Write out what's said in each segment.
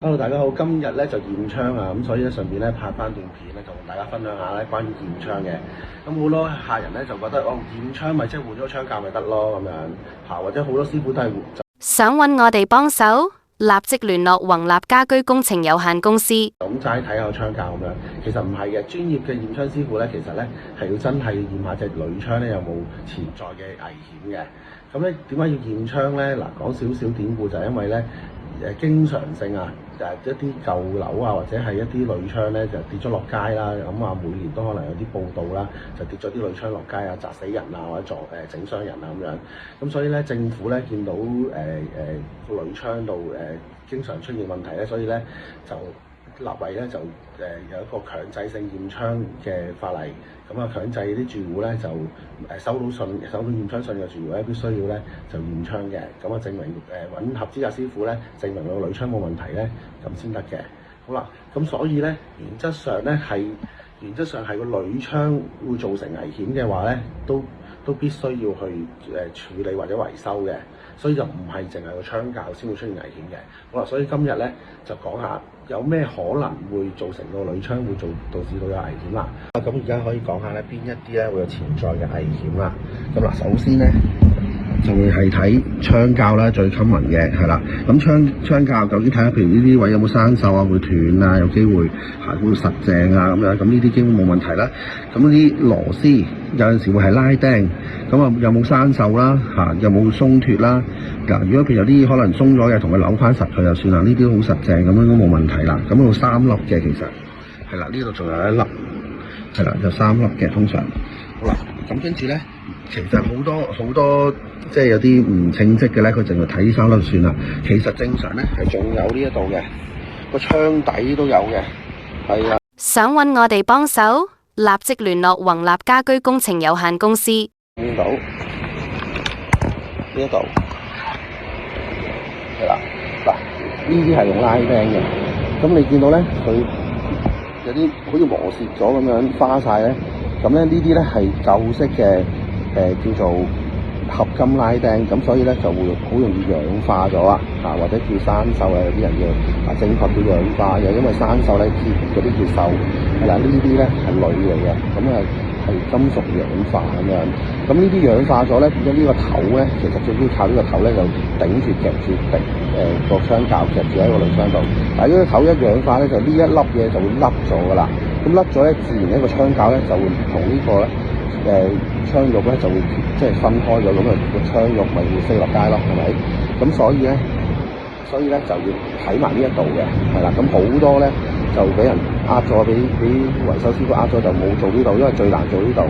Hello，大家好，今日咧就驗窗啊，咁所以咧順便咧拍翻段片咧，就同大家分享下咧關於驗窗嘅。咁好多客人咧就覺得驗窗咪即係換咗窗架咪得咯咁樣嚇，或者好多師傅都係想揾我哋幫手，立即聯絡宏立家居工程有限公司。咁齋睇下個窗架咁樣，其實唔係嘅，專業嘅驗窗師傅咧，其實咧係要真係要驗下隻鋁窗咧有冇潛在嘅危險嘅。咁咧點解要驗窗咧？嗱，講少少典故就係因為咧經常性啊，一啲舊樓啊或者係一啲鋁窗咧就跌咗落街啦，咁啊每年都可能有啲報道啦，就跌咗啲鋁窗落街啊，砸死人啊或者整傷人啊咁樣。咁所以咧政府咧見到個鋁窗度經常出現問題咧，所以咧就立例咧就有一個強制性驗窗嘅法例，咁啊強制啲住戶咧就收到驗窗信嘅住戶咧必須要咧就驗窗嘅，咁啊證明揾合資格師傅咧證明個鋁窗冇問題咧咁先得嘅。好啦，咁所以咧原則上係個鋁窗會造成危險嘅話咧，都必須要去處理或者維修嘅，所以就唔係淨係個窗架先會出現危險嘅。好啦，所以今日咧就講下有咩可能會造成個鋁窗會導致到有危險啦。咁而家可以講下咧邊一啲咧會有潛在嘅危險啦。咁嗱，首先咧就會係睇窗架啦，最 common 嘅係啦。咁窗架究竟睇下，譬如呢啲位有冇生鏽啊，會斷啊，有機會會實淨啊咁樣。咁呢啲基本冇問題啦。咁啲螺絲有陣時會係拉釘，咁啊有冇生鏽啦？有冇鬆脱啦？嗱，如果譬如有啲可能鬆咗嘅，同佢扭翻實佢就算啦。呢啲好實淨咁樣都冇問題啦。咁有3粒嘅其實係啦，呢度仲有1粒係啦，有3粒嘅通常。好啦，咁跟住咧，其實好多即係有啲唔稱職嘅咧，佢淨係睇3粒就算啦。其實正常咧係仲有呢一度嘅個窗底都有嘅，係啊。想揾我哋幫手，立即聯絡宏立家居工程有限公司。見到呢一度係啦，嗱呢啲係用拉釘嘅，咁你見到咧佢有啲好似磨蝕咗咁樣花晒咧，咁咧呢啲咧係舊式嘅叫做合金拉釘，咁所以咧就會好容易氧化咗啊，或者叫生鏽啊，有啲人叫正確叫氧化，又因為生鏽咧嗰啲叫鏽，係啦，呢啲咧係鋁嚟嘅，咁係金屬氧化咁樣。咁呢啲氧化咗咧，變咗呢個頭咧，其實最主要靠呢個頭咧就頂住夾住個窗架夾住喺個鋁窗度。但係呢個頭一氧化咧，就呢一粒嘢就會甩咗㗎啦。咁甩咗咧，自然呢個窗架咧就會同呢個咧窗肉咧就會即係分開咗，咁啊個窗肉咪會飛落街咯，係咪？咁所以咧就要睇埋呢一度嘅，係啦。咁好多咧就俾人呃咗，俾維修師傅呃咗，就冇做呢度，因為最難做呢度，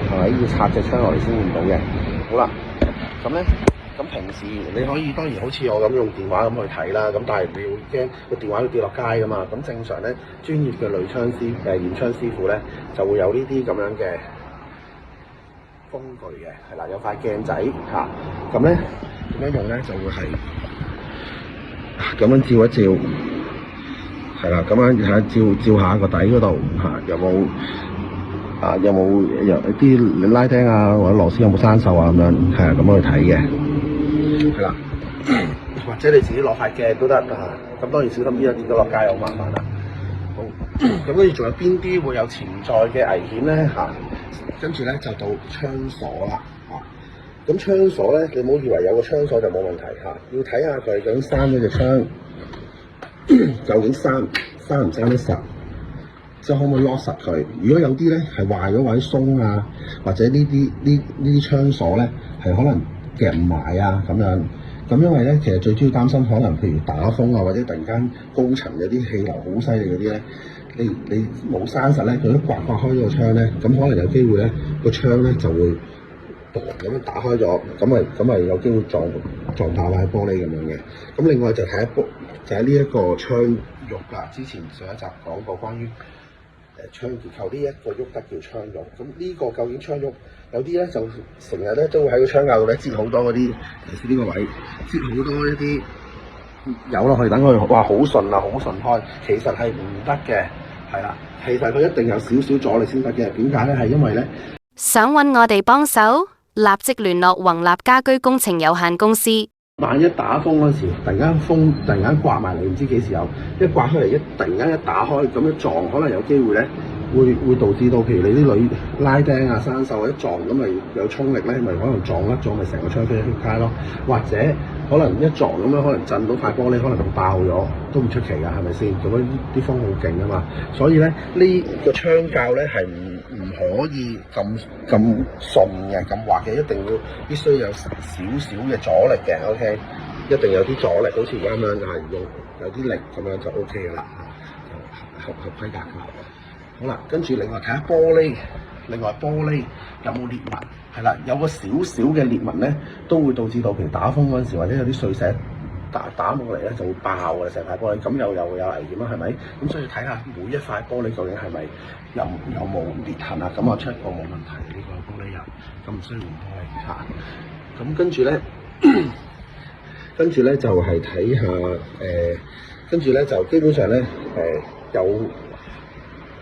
係咪？要拆隻窗落嚟先換到嘅。好啦，咁平時你可以當然好似我咁用電話咁去睇啦，咁但係你會驚個電話會跌落街㗎嘛。咁正常咧，專業嘅驗窗師傅咧就會有呢啲咁樣嘅工具嘅，係啦，有塊鏡仔嚇，咁咧點樣用咧就會係咁樣照一照，係啦，咁樣睇照下個底嗰度嚇，有冇啲拉釘啊或者螺絲有冇生鏽啊咁樣，係啊，咁樣去睇嘅，係啦，或者你自己攞塊鏡都得嚇，咁當然小心啲啊，跌咗落街好麻煩啦。好，咁跟住仲有邊啲會有潛在嘅危險咧嚇？跟住咧就到窗鎖啦嚇，咁窗鎖咧你唔好以為有個窗鎖就冇問題嚇，要睇下佢究竟閂咗隻窗，究竟閂唔閂得實，即係可唔可以 lock 實佢？如果有啲咧係壞咗或者鬆啊，或者呢啲窗鎖咧係可能夾唔埋啊咁樣，咁因為咧其實最主要擔心可能譬如打風啊，或者突然間高層有啲氣流好犀利嗰啲咧。你冇閂實咧，佢一刮開咗個窗咧，咁可能有機會咧個窗咧就會咁樣打開咗，咁咪有機會撞爆塊玻璃咁樣嘅。咁另外就睇呢一個窗肉啦。之前上一集講過關於窗結構呢一個喐得叫窗肉。咁呢個究竟窗肉有啲咧就成日咧都會喺個窗架度咧擠好多嗰啲，尤其是呢個位擠好多一啲油落去，等佢哇好順啊，好順開，其實係唔得嘅。係啦，其實佢一定有少少阻力先得嘅。點解咧？係因為咧，想揾我哋幫手，立即聯絡宏立家居工程有限公司。萬一打風嗰時，突然間風突然間刮埋嚟，唔知幾時有，一刮出嚟突然間一打開，咁一撞，可能有機會咧，會導致到譬如你啲鋁拉釘啊、生鏽一撞，咁咪有衝力咧，咪可能撞甩咗，咪成個窗飛出街咯。或者可能一撞咁樣，可能震到塊玻璃，可能會爆咗，都唔出奇㗎，係咪先？咁樣啲風好勁啊嘛，所以咧呢個窗鉸咧係唔可以咁順嘅，咁滑嘅，一定要必須有少少嘅阻力嘅 ，OK， 一定有啲阻力，好似而家咁樣係用有啲力咁樣就 OK 㗎啦，就合規格㗎。好啦，跟住另外睇下玻璃，玻璃有冇裂紋？係啦，有個少少嘅裂紋咧，都會導致到譬如打風嗰陣時，或者有啲碎石打落嚟咧，就會爆嘅成塊玻璃，咁又會有危險啦，係咪？咁所以睇下每一塊玻璃究竟係咪有冇裂痕啊？咁我 check 過冇問題，呢個玻璃有，咁唔需要換玻璃嚇。咁跟住咧就係睇下跟住咧就基本上咧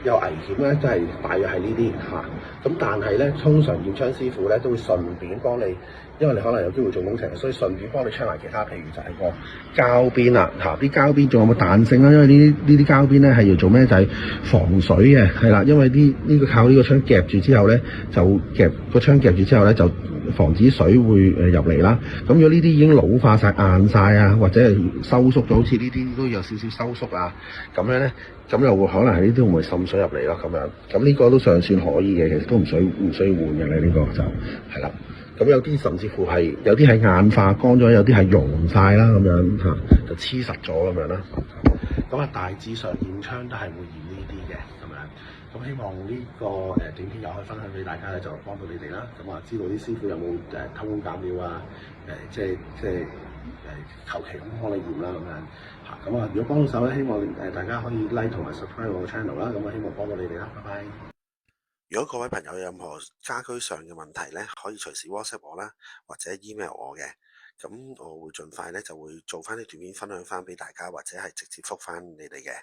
有危險咧，都係大約係呢啲嚇。咁但係咧，通常驗窗師傅咧都會順便幫你，因為你可能有機會做工程，所以順便幫你 check 埋其他，譬如就係個膠邊啦嚇，啲膠邊仲有冇彈性啦？因為呢啲膠邊咧係要做咩？就係防水嘅，係啦。因為呢個靠呢個窗夾住之後咧，就夾個窗夾住之後咧，就防止水會入嚟啦。咁如果呢啲已經老化晒、硬晒啊，或者係收縮咗，好似呢啲都有少少收縮啊，咁樣咧。咁又會可能係呢啲會唔會滲水入嚟咯？咁樣，咁呢個都尚算可以嘅，其實都唔需要換嘅咧。呢個就係啦。咁有啲甚至乎係有啲係硬化乾咗，有啲係溶晒啦，咁樣嚇就黐實咗咁樣啦。咁啊，大致上驗窗都係會驗呢啲嘅咁樣。咁希望呢個短片又可以分享俾大家咧，就幫到你哋啦。咁啊，知道啲師傅有冇偷工減料啊？即係求其咁幫你驗啦咁樣。咁啊，如果幫到手咧，希望大家可以 like 同埋 subscribe 我個 channel 啦。咁啊，希望幫到你哋啦，拜拜。如果各位朋友有任何家居上嘅問題咧，可以隨時 WhatsApp 我啦，或者 email 我嘅。咁我會盡快咧就會做翻啲短片分享翻俾大家，或者係直接覆翻你哋嘅。